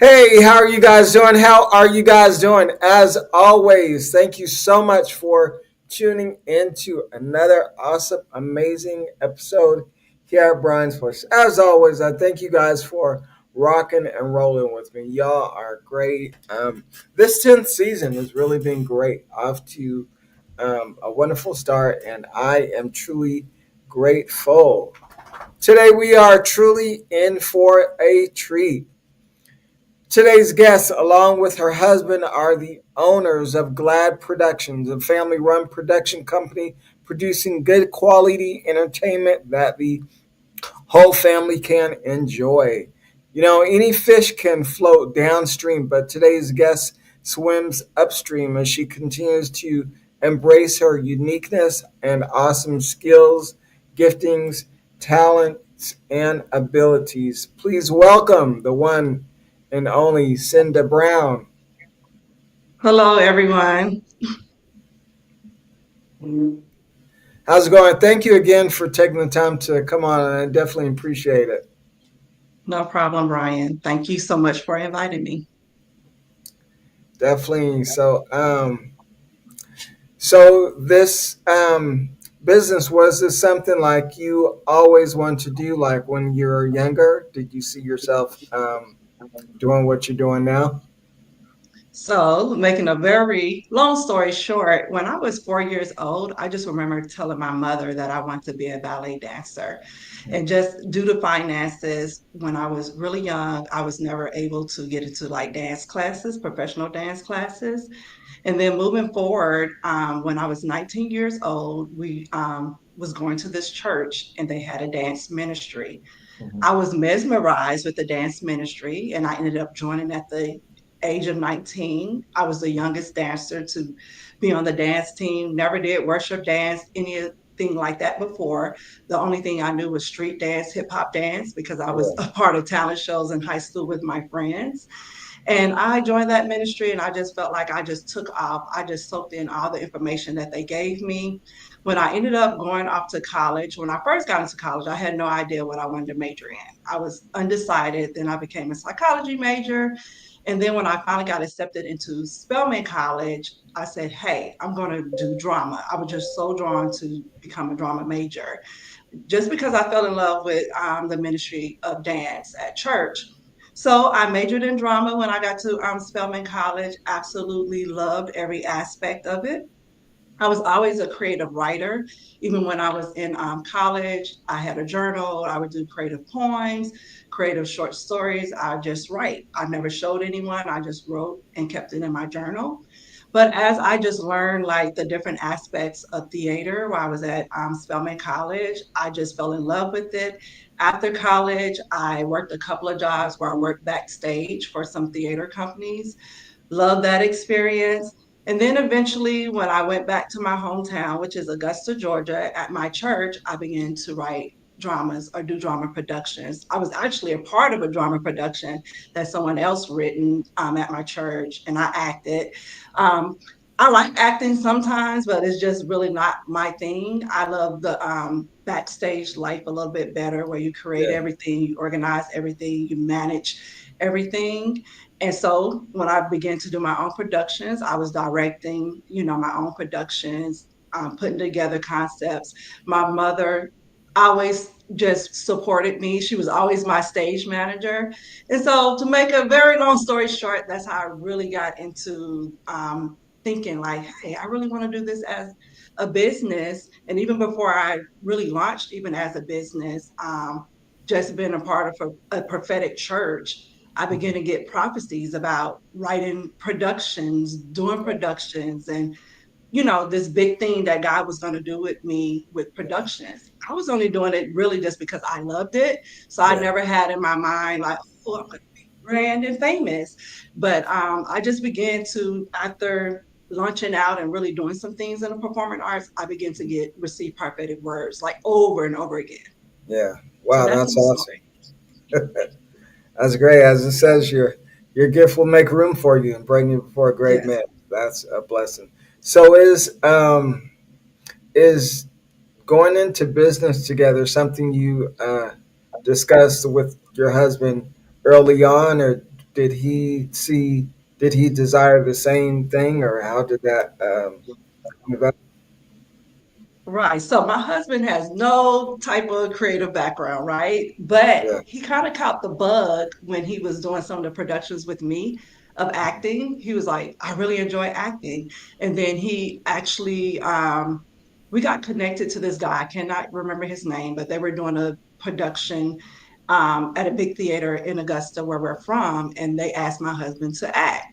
Hey, how are you guys doing? How are you guys doing? As always, thank you so much for tuning into another awesome, amazing episode here at Brian's Voice. As always, I thank you guys for rocking and rolling with me. Y'all are great. This 10th season has really been great. Off to a wonderful start, and I am truly grateful. Today, we are truly in for a treat. Today's guests, along with her husband, are the owners of G.L.A.D Productions, a family run production company producing good quality entertainment that the whole family can enjoy. You know, any fish can float downstream, but today's guest swims upstream as she continues to embrace her uniqueness and awesome skills, giftings, talents, and abilities. Please welcome the one and only Cinda Brown. Hello, everyone. How's it going? Thank you again for taking the time to come on, and I definitely appreciate it. No problem, Brian. Thank you so much for inviting me. Definitely. So this business, was this something like you always wanted to do, like when you were younger? Did you see yourself doing what you're doing now? So, making a very long story short, when I was 4 years old, I just remember telling my mother that I wanted to be a ballet dancer. And just due to finances, when I was really young, I was never able to get into like dance classes, professional dance classes. And then moving forward, when I was 19 years old, we was going to this church and they had a dance ministry. I was mesmerized with the dance ministry and I ended up joining at the age of 19. I was the youngest dancer to be on the dance team, never did worship dance, anything like that before. The only thing I knew was street dance, hip hop dance, because I was a part of talent shows in high school with my friends. And I joined that ministry and I just felt like I just took off. I just soaked in all the information that they gave me. When I ended up going off to college, when I first got into college, I had no idea what I wanted to major in. I was undecided. Then I became a psychology major. And then when I finally got accepted into Spelman College, I said, hey, I'm going to do drama. I was just so drawn to become a drama major just because I fell in love with the ministry of dance at church. So I majored in drama when I got to Spelman College. Absolutely loved every aspect of it. I was always a creative writer. Even when I was in college, I had a journal. I would do creative poems, creative short stories. I just write. I never showed anyone. I just wrote and kept it in my journal. But as I just learned like the different aspects of theater while I was at Spelman College, I just fell in love with it. After college, I worked a couple of jobs where I worked backstage for some theater companies. Love that experience. And then eventually, when I went back to my hometown, which is Augusta, Georgia, at my church, I began to write dramas or do drama productions. I was actually a part of a drama production that someone else written at my church, and I acted. Um, I like acting sometimes, but it's just really not my thing. I love the backstage life a little bit better, where you create Yeah. everything, you organize everything, you manage everything. And so when I began to do my own productions, I was directing, my own productions, putting together concepts. My mother always just supported me. She was always my stage manager. And so to make a very long story short, that's how I really got into thinking like, hey, I really want to do this as a business. And even before I really launched, even as a business, just being a part of a prophetic church, I began to get prophecies about writing productions, doing productions, and this big thing that God was going to do with me with productions. I was only doing it really just because I loved it. So I Yeah. never had in my mind like, oh, I'm going to be grand and famous. But I just began to, after launching out and really doing some things in the performing arts, I began to receive prophetic words like over and over again. Yeah. So Wow, that's that's my awesome. story. That's great. As it says, your gift will make room for you and bring you before a great Yes. man. That's a blessing. So is going into business together something you discussed with your husband early on, or did he see? Did he desire the same thing, or how did that come about? Right. So my husband has no type of creative background, right? But Yeah, he kind of caught the bug when he was doing some of the productions with me of acting. He was like, I really enjoy acting. And then he actually we got connected to this guy. I cannot remember his name, but they were doing a production at a big theater in Augusta where we're from, and they asked my husband to act.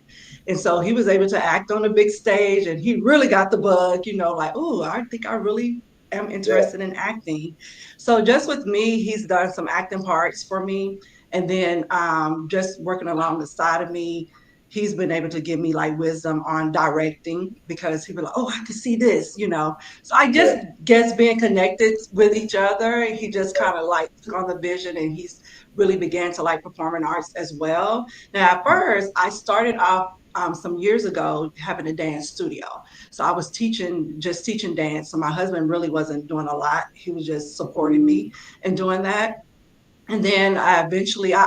And so he was able to act on a big stage and he really got the bug, like, oh, I think I really am yeah, interested in acting. So just with me, he's done some acting parts for me. And then just working along the side of me, he's been able to give me like wisdom on directing because he was like, oh, I can see this. So I yeah, just guess being connected with each other, he just kind of like took on the vision and he's really began to like performing arts as well. Now, at first, I started off some years ago having a dance studio. So I was just teaching dance. So my husband really wasn't doing a lot. He was just supporting me and doing that. And then I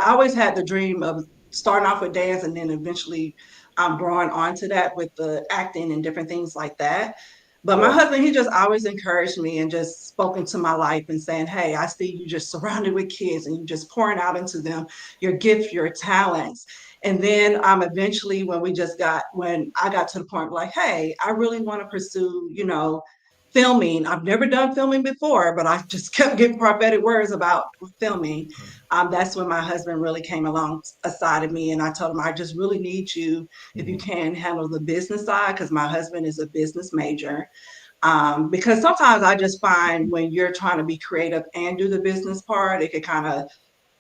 always had the dream of starting off with dance and then eventually growing onto that with the acting and different things like that. But my yeah, husband, he just always encouraged me and just spoke into my life and saying, hey, I see you just surrounded with kids and you just pouring out into them your gift, your talents. And then eventually when I got to the point like, hey, I really want to pursue, filming. I've never done filming before, but I just kept getting prophetic words about filming. That's when my husband really came along aside of me, and I told him I just really need you if you mhm, can handle the business side because my husband is a business major. Because sometimes I just find when you're trying to be creative and do the business part, it could kind of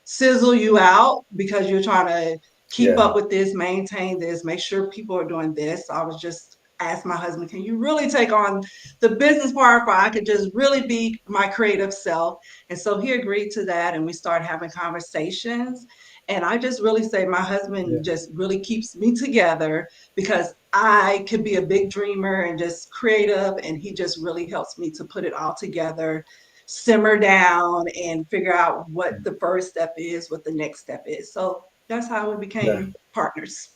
sizzle you out because you're trying to keep yeah, up with this, maintain this, make sure people are doing this. So I was just asked my husband, can you really take on the business part where I could just really be my creative self? And so he agreed to that and we started having conversations. And I just really say my yeah, husband just really keeps me together because I could be a big dreamer and just creative, and he just really helps me to put it all together, simmer down and figure out what the first step is, what the next step is. So that's how we yeah. became partners.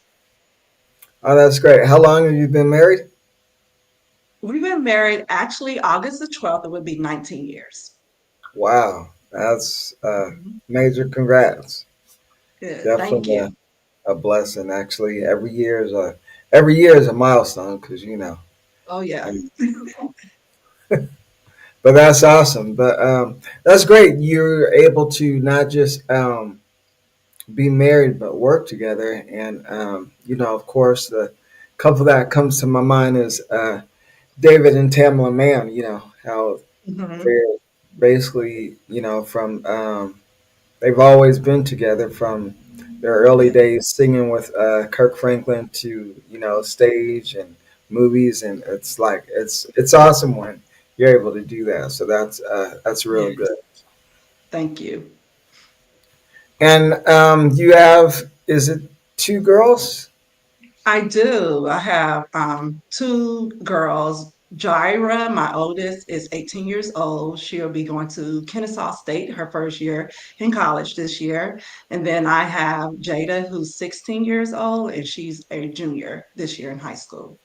Oh, that's great. How long have you been married? We've been married actually August the 12th, it would be 19 years. Wow, that's Mhm. major congrats. Good. Thank Definitely you. a blessing. Actually, every year is a milestone because Oh, yeah. I but that's awesome. But that's great. You're able to not just be married but work together, and of course, the couple that comes to my mind is David and Tamala Mann. You know how Mhm. they're basically from they've always been together from their early Yeah. days singing with Kirk Franklin to stage and movies, and it's awesome when you're able to do that. So that's real Yes. good. Thank you. And you have, is it two girls? I do. I have two girls. Jaira, my oldest, is 18 years old. She'll be going to Kennesaw State her first year in college this year. And then I have Jada, who's 16 years old, and she's a junior this year in high school.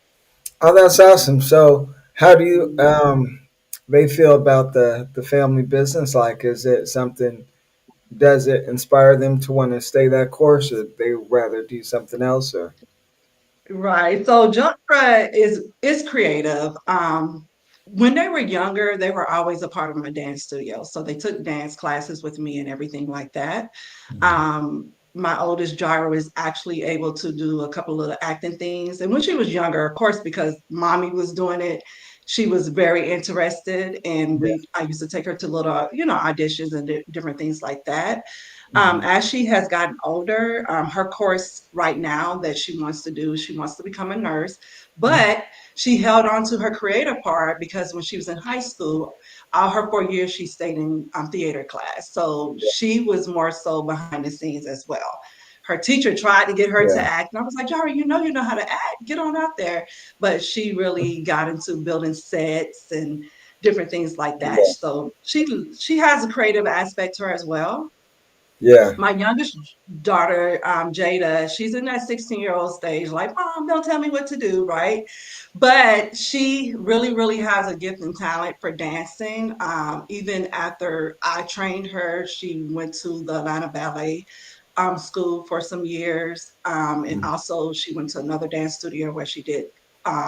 Oh, that's awesome. So how do you they feel about the family business? Like, is it something? Does it inspire them to want to stay that course, or they rather do something else? Or Right. So genre is creative. When they were younger, they were always a part of my dance studio. So they took dance classes with me and everything like that. My oldest Gyra was actually able to do a couple of the acting things. And when she was younger, of course, because mommy was doing it, she was very interested. And yeah, I used to take her to little, auditions and different things like that. hmm, As she has gotten older, her course right now that she wants to do, she wants to become a nurse, but she held on to her creative part because when she was in high school, all her 4 years she stayed in theater class. So she was more so behind the scenes as well. Her teacher tried to get her to yeah, act, and I was like, Jari, you know how to act. Get on out there. But she really got into building sets and different things like that. yeah. So she has a creative aspect to her as well. Yeah. My youngest daughter, Jada, she's in that 16-year-old stage, like, Mom, don't tell me what to do, right? But she really, really has a gift and talent for dancing. Even after I trained her, she went to the Atlanta Ballet school for some years. And Mm. also, she went to another dance studio where she did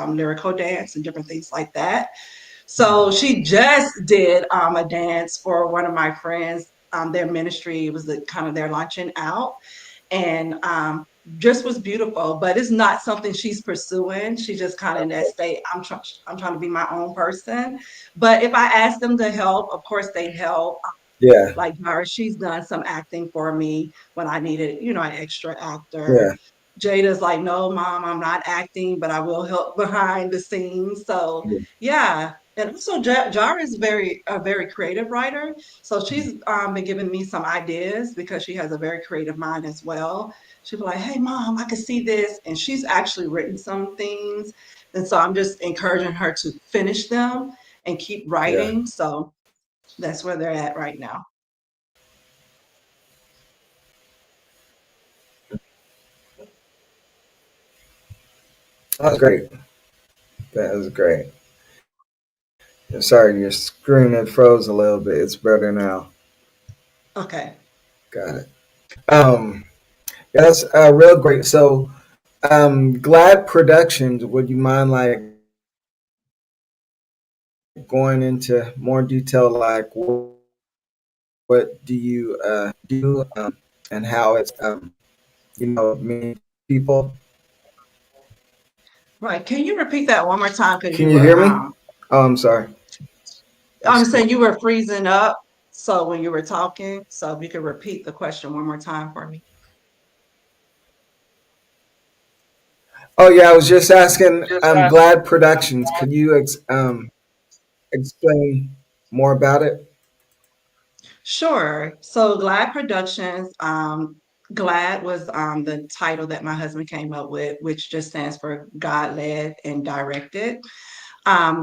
lyrical dance and different things like that. So she just did a dance for one of my friends. Their ministry was the kind of their launching out, and just was beautiful. But it's not something she's pursuing. She's just kind of in that state. I'm trying to be my own person. But if I ask them to help, of course they help. Yeah. Like Mara, she's done some acting for me when I needed, an extra actor. Yeah. Jada's like, no, Mom, I'm not acting, but I will help behind the scenes. So Yeah. yeah. And also Jara is a very creative writer. So she's been giving me some ideas because she has a very creative mind as well. She'll be like, hey Mom, I can see this. And she's actually written some things. And so I'm just encouraging her to finish them and keep Yeah. writing. So that's where they're at right now. That was great. That was great. Sorry, your screen had froze a little bit. It's better now. Okay. Got it. Um, yeah, that's real great. So, Glad Productions. Would you mind like going into more detail, like what do you do, and how it's many people? Right. Can you repeat that one more time? Because Can you you were hear me? Oh, I'm sorry. I'm Excuse. saying you were freezing up. So when you were talking, so if you could repeat the question one more time for me. Oh yeah, I was just asking. Glad Productions. Could you explain more about it? Sure. So Glad Productions, Glad was the title that my husband came up with, which just stands for God led and directed.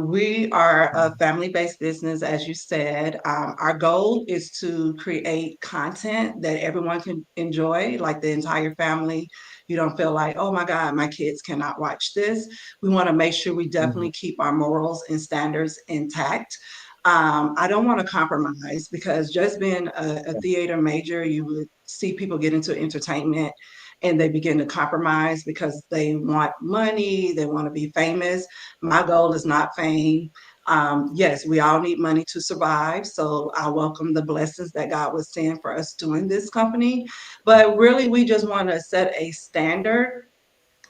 We are a family based business, as you said. Our goal is to create content that everyone can enjoy, like the entire family. You don't feel like, oh my God, my kids cannot watch this. We want to make sure we Hmm. definitely keep our morals and standards intact. I don't want to compromise because just being a theater major, you would see people get into entertainment and they begin to compromise because they want money, they want to be famous. My goal is not fame. Yes, we all need money to survive. So I welcome the blessings that God was send for us doing this company. But really, we just want to set a standard.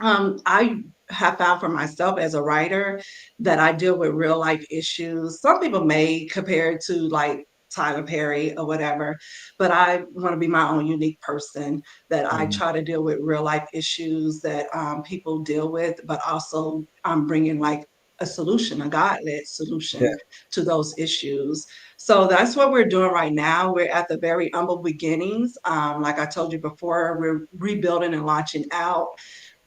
I have found for myself as a writer that I deal with real life issues. Some people may compare it to like Tyler Perry or whatever, but I want to be my own unique person that I Hmm. try to deal with real life issues that people deal with, but also I'm bringing like a solution, a God led Yeah. solution to those issues. So that's what we're doing right now. We're at the very humble beginnings. Like I told you before, we're rebuilding and launching out.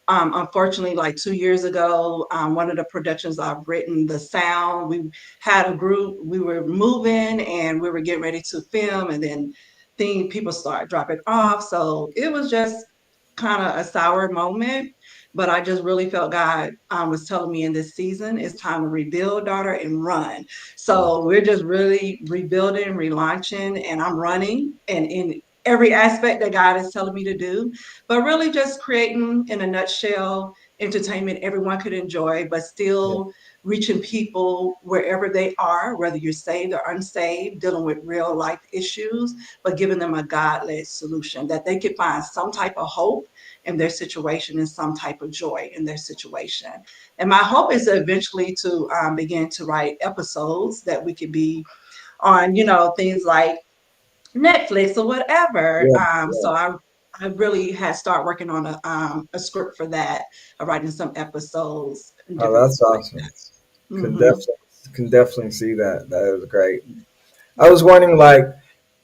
Unfortunately, like 2 years ago, one of the productions I've written, The Sound, we had a group, we were moving and we were getting ready to film, and then people started dropping off. So it was just kind of a sour moment. But I just really felt God was telling me in this season, it's time to rebuild, daughter, and run. Yeah. So we're just really rebuilding, relaunching, and I'm running and in every aspect that God is telling me to do, but really just creating, in a nutshell, entertainment everyone could enjoy, but Yeah. still reaching people wherever they are, whether you're saved or unsaved, dealing with real life issues, but giving them a God led solution that they could find some type of hope in their situation and some type of joy in their situation. And my hope is eventually to begin to write episodes that we could be on, things like Netflix or whatever. Yeah. So I really had started working on a script for that, writing some episodes and Oh, different that's things like awesome. that. Can Hmm. definitely can definitely see that. That is great. I was wondering, like,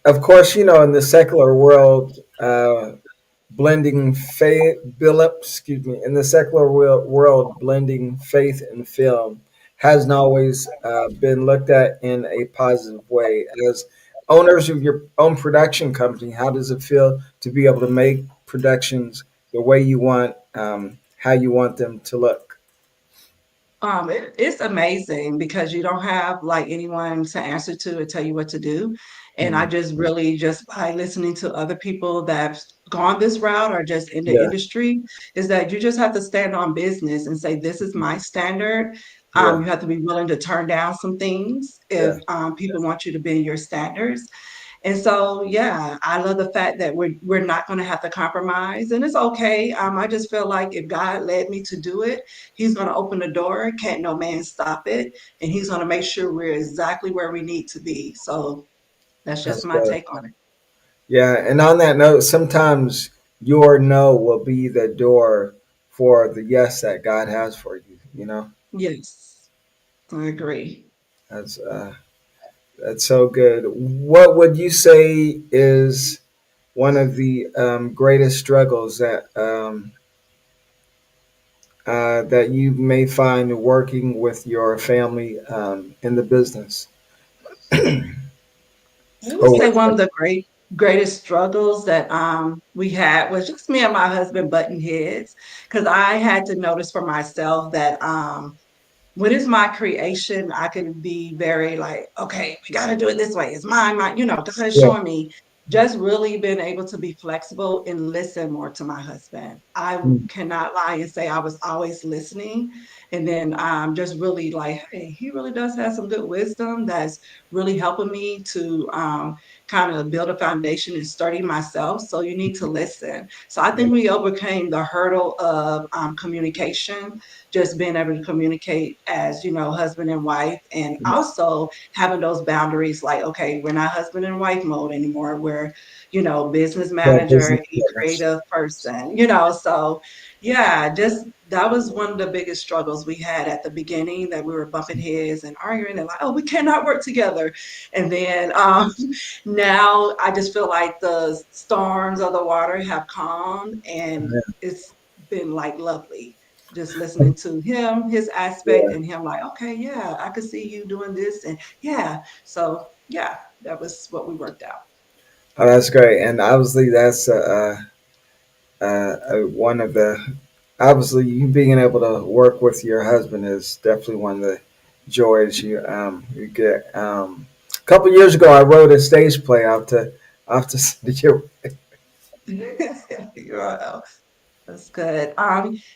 of course, in the secular world, blending faith, excuse me, in the secular world, blending faith and film hasn't always been looked at in a positive way. As owners of your own production company, how does it feel to be able to make productions the way you want, how you want them to look? It's amazing because you don't have like anyone to answer to or tell you what to do. And I Mm, just really just by listening to other people that've gone this route or just in the yeah, industry, is that you just have to stand on business and say, this is my standard. yeah, You have to be willing to turn down some things if yeah. people want you to bend your standards. And so, yeah, I love the fact that we're not going to have to compromise, and it's okay. I just feel like if God led me to do it, He's going to open the door. Can't no man stop it, and He's going to make sure we're exactly where we need to be. So that's just That's my good. take on it. Yeah, and on that note, sometimes your no will be the door for the yes that God has for you. You know, Yes, I agree. that's that's so good. What would you say is one of the greatest struggles that you may find working with your family in the business? I would Or say with one of the greatest struggles that we had was just me and my husband butting heads because I had to notice for myself that when it's my creation, I can be very like, okay, we got to do it this way. It's mine. God is yeah, showing me. Just really being able to be flexible and listen more to my husband. I mm, cannot lie and say I was always listening. And then just really like, hey, he really does have some good wisdom that's really helping me to kind of build a foundation and study myself. So you need to listen. So I yeah, think we overcame the hurdle of communication, just being able to communicate as husband and wife, and yeah, also having those boundaries like, okay, we're not husband and wife mode anymore, we're business yeah, manager business and partners. creative person, so yeah, just that was one of the biggest struggles we had at the beginning, that we were bumping heads and arguing and like, oh, we cannot work together. And then now I just feel like the storms of the water have calmed, and it's been like lovely just listening to him, his aspect, Yeah. and him like, okay, yeah, I could see you doing this, and yeah, so yeah, that was what we worked out. Oh, that's great, and obviously that's one of the obviously you being able to work with your husband is definitely one of the joys you get. A couple years ago, I wrote a stage play out to Cinda. Wow. That's good.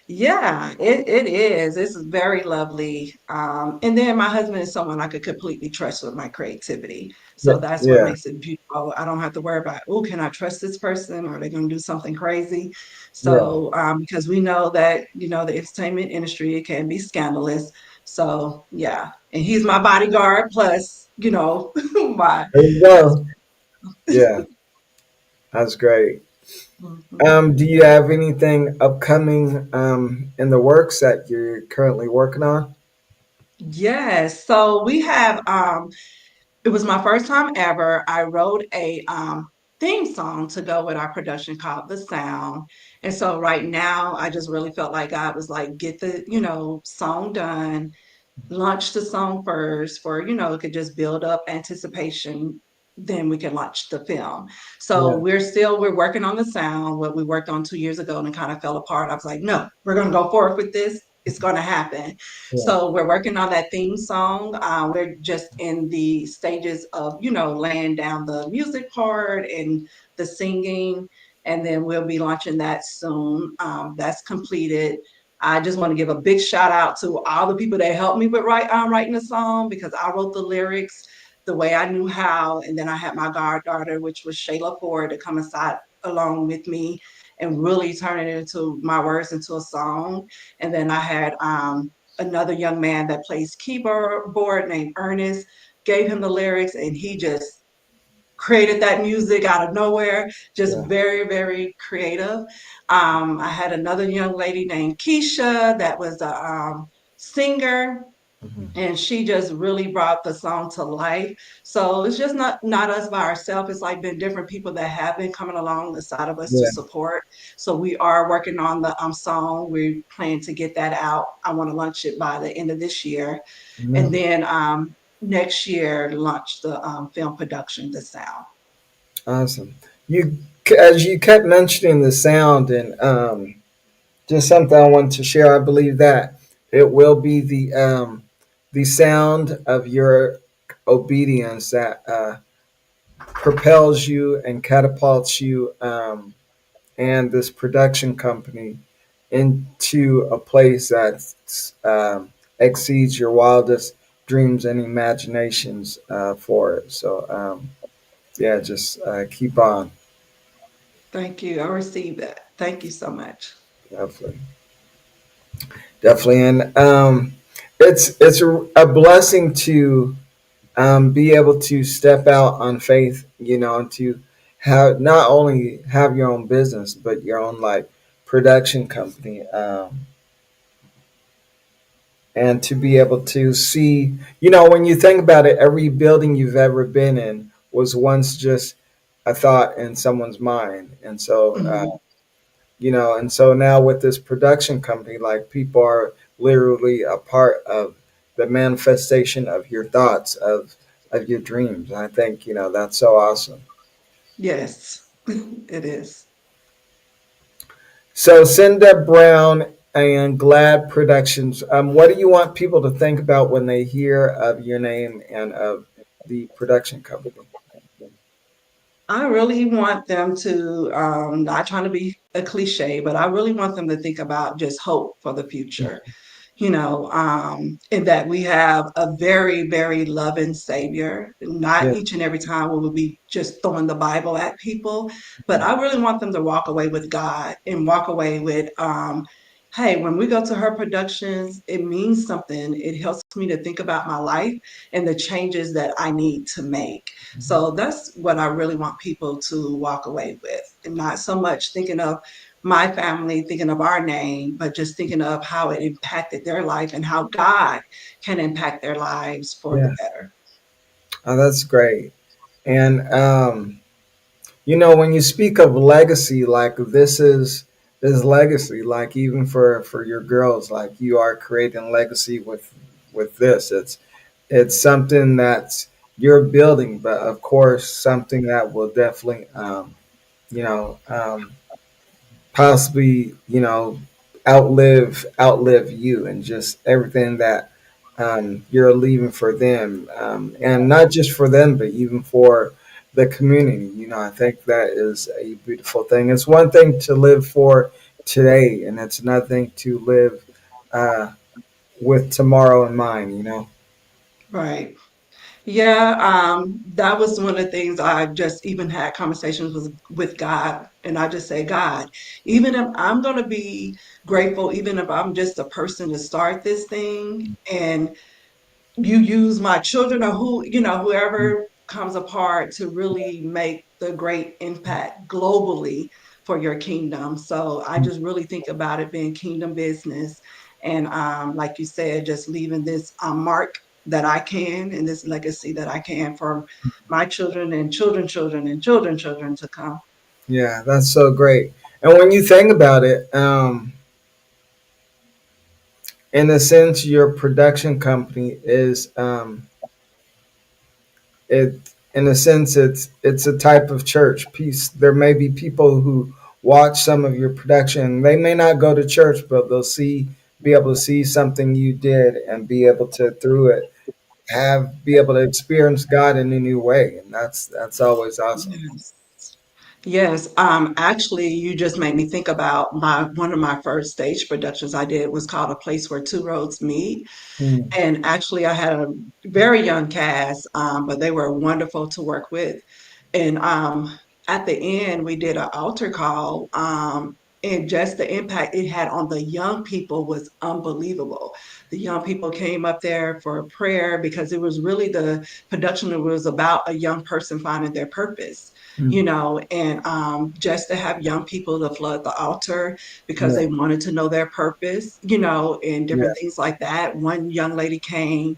Yeah, it is. This is very lovely. And then my husband is someone I could completely trust with my creativity. Yeah, So that's what yeah, makes it beautiful. I don't have to worry about, oh, can I trust this person? Are they going to do something crazy? yeah, So, because we know that, the entertainment industry, it can be scandalous. So, yeah. And he's my bodyguard plus, my there you go. Yeah, that's great. husband. Do you have anything upcoming in the works that you're currently working on? Yes. So we have it was my first time ever. I wrote a theme song to go with our production called The Sound. And so right now I just really felt like God was like, get the, song done, launch the song first for, it could just build up anticipation. Then we can launch the film. So Yeah, we're working on the sound, what we worked on 2 years ago, and it kind of fell apart. I was like, no, we're gonna go forward with this. It's gonna happen. yeah, So we're working on that theme song. We're just in the stages of, laying down the music part and the singing, and then we'll be launching that soon. That's completed. I just want to give a big shout out to all the people that helped me with writing the song, because I wrote the lyrics the way I knew how. And then I had my goddaughter, which was Shayla Ford, to come aside along with me and really turn it into my words into a song. And then I had another young man that plays keyboard named Ernest, gave him the lyrics, and he just created that music out of nowhere, just yeah. very, very creative. I had another young lady named Keisha that was a singer, Hmm. and she just really brought the song to life. So it's just not us by ourselves. It's like been different people that have been coming along the side of us to Yeah, support. So we are working on the song. We plan to get that out. I want to launch it by the end of this year. And yeah. then next year launch the film production, The Sound. Awesome. You, as you kept mentioning the sound, and just something I wanted to share. I believe that it will be the sound of your obedience that propels you and catapults you and this production company into a place that exceeds your wildest dreams and imaginations for it. So, yeah, just keep on. Thank you. I received that. Thank you so much. Definitely. Definitely. And it's a blessing to be able to step out on faith, and to have not only have your own business, but your own like production company. And to be able to see, when you think about it, every building you've ever been in was once just a thought in someone's mind. And so, Mhm. and so now with this production company, like people are literally a part of the manifestation of your thoughts, of your dreams. I think, that's so awesome. Yes, it is. So Cinda Brown and Glad Productions, what do you want people to think about when they hear of your name and of the production company? I really want them to, not trying to be a cliche, but I really want them to think about just hope for the future. In that we have a very, very loving Savior. Not Yeah. each and every time we will be just throwing the Bible at people, but I really want them to walk away with God and walk away with, hey, when we go to her productions, it means something. It helps me to think about my life and the changes that I need to make. So that's what I really want people to walk away with, and not so much thinking of my family, thinking of our name, but just thinking of how it impacted their life and how God can impact their lives for the Yeah. better. Oh, that's great. And when you speak of legacy, like this legacy, like even for your girls, like you are creating legacy with this. It's something that you're building, but of course something that will definitely you know um, possibly outlive you, and just everything that you're leaving for them, and not just for them, but even for the community. I think that is a beautiful thing. It's one thing to live for today, and it's another thing to live uh, with tomorrow in mind. Right. Yeah, that was one of the things I just even had conversations with God, and I just say, God, even if I'm going to be grateful, even if I'm just a person to start this thing, and you use my children or whoever comes apart to really make the great impact globally for your kingdom. So I just really think about it being kingdom business, and like you said, just leaving this mark that I can, and this legacy that I can for my children and children children and children children to come. Yeah, that's so great. And when you think about it, in a sense, your production company is it. In a sense, it's a type of church piece. There may be people who watch some of your production. They may not go to church, but be able to see something you did, and be able to through it be able to experience God in a new way, and that's always awesome. Yes. Yes, actually, you just made me think about my one of my first stage productions I did was called A Place Where Two Roads Meet. Hmm. And actually, I had a very young cast, but they were wonderful to work with. And at the end, we did an altar call, and just the impact it had on the young people was unbelievable. The young people came up there for prayer because it was really the production that was about a young person finding their purpose. Hmm. And just to have young people to flood the altar because Yeah. they wanted to know their purpose, and Yeah. different things like that. One young lady came,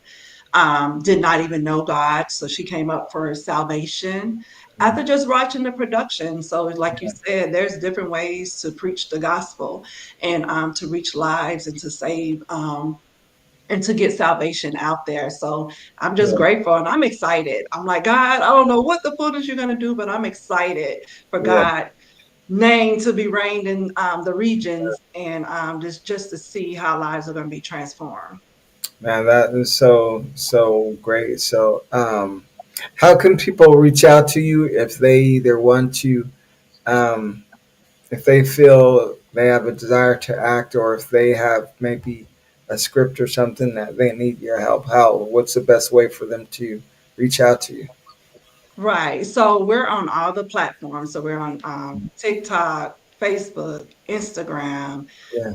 did not even know God, so she came up for salvation after just watching the production. So, like you said, there's different ways to preach the gospel and to reach lives and to save. and to get salvation out there. So I'm just Yeah. grateful and I'm excited. I'm like, God, I don't know what the fullness you're going to do, but I'm excited for Yeah. God name to be reigned in the regions, and just to see how lives are going to be transformed. Man, that is so great. So, how can people reach out to you if they either want to, um, if they feel they have a desire to act, or if they have maybe a script or something that they need your help? How? What's the best way for them to reach out to you? Right. So we're on all the platforms. So we're on TikTok, Facebook, Instagram. Yeah.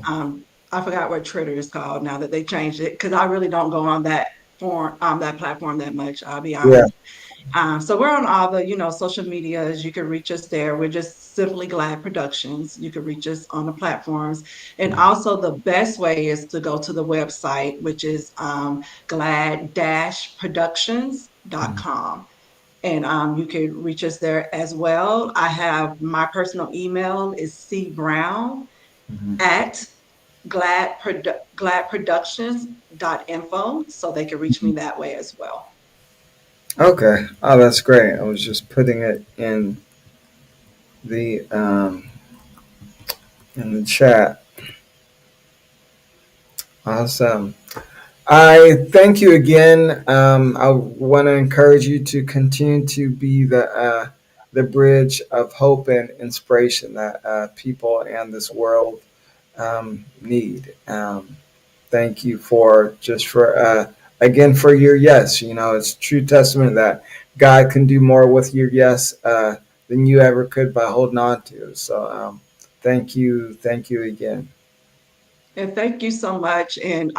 I forgot what Twitter is called now that they changed it because I really don't go on that platform that much. I'll be Yeah. honest. So we're on all the, social medias. You can reach us there. We're just simply Glad Productions. You can reach us on the platforms. And also the best way is to go to the website, which is glad-productions.com. And you can reach us there as well. I have my personal email is cbrown Mhm. at gladproductions.info. So they can reach me that way as well. Okay. Oh, that's great. I was just putting it the in the chat. Awesome. I thank you again. I want to encourage you to continue to be the bridge of hope and inspiration that people and this world need. Thank you for just for again for your yes. You know, it's true testament that God can do more with your yes than you ever could by holding on to. So thank you again. And thank you so much. And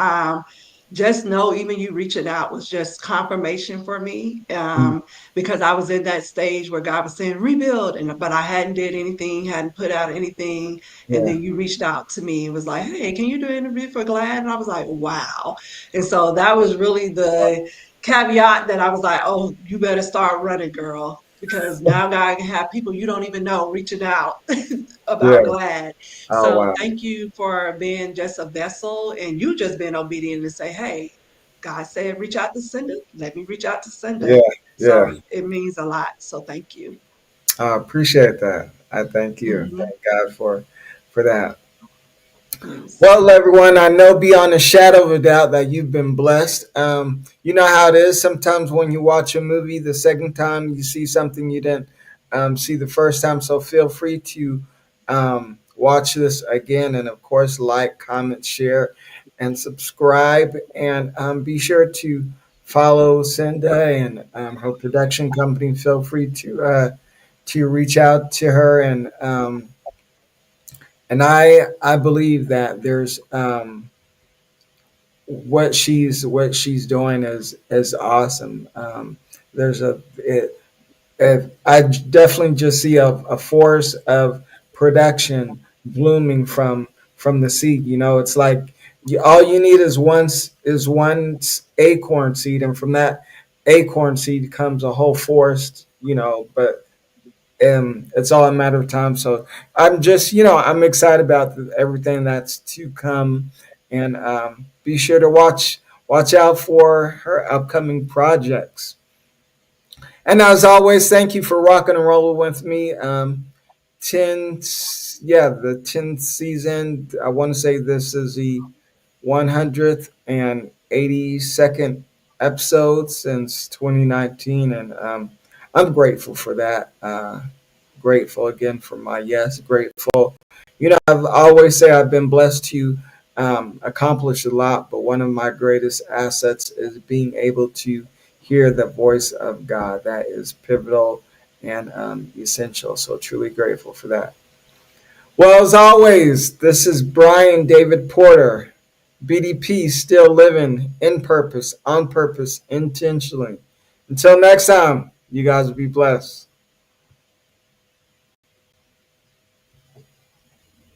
just know, even you reaching out was just confirmation for me, because I was in that stage where God was saying rebuild, and but I hadn't did anything, hadn't put out anything, and Yeah, then you reached out to me. It was like, hey, can you do an interview for Glad? And I was like, wow. And so that was really the caveat that I was like, oh, you better start running, girl. Because now God can have people you don't even know reaching out yeah. about Glad. Oh So wow. thank you for being just a vessel and you just being obedient to say, hey, God said, reach out to Cinda. Let me reach out to Cinda. Yeah, So yeah. it means a lot. So thank you. I appreciate that. I thank you. Mhm. Thank God for that. Yes. Well, everyone, I know beyond a shadow of a doubt that you've been blessed. You know how it is sometimes when you watch a movie, the second time you see something you didn't see the first time. So feel free to watch this again. And of course, like, comment, share, and subscribe. And be sure to follow Cinda and her production company. Feel free to reach out to her and I believe that there's what she's doing is awesome. There's I definitely just see a force of production blooming from the seed. You know, it's like all you need is one acorn seed, and from that acorn seed comes a whole forest. You know, but it's all a matter of time. So I'm just, I'm excited about everything that's to come, and be sure to watch out for her upcoming projects. And as always, thank you for rocking and rolling with me. The 10th season. I want to say this is the 182nd episode since 2019, and I'm grateful for that. Grateful again for my yes. Grateful. I've always say I've been blessed to accomplish a lot, but one of my greatest assets is being able to hear the voice of God. That is pivotal and essential. So truly grateful for that. Well, as always, this is Brian David Porter, BDP, still living in purpose, on purpose, intentionally. Until next time, you guys will be blessed.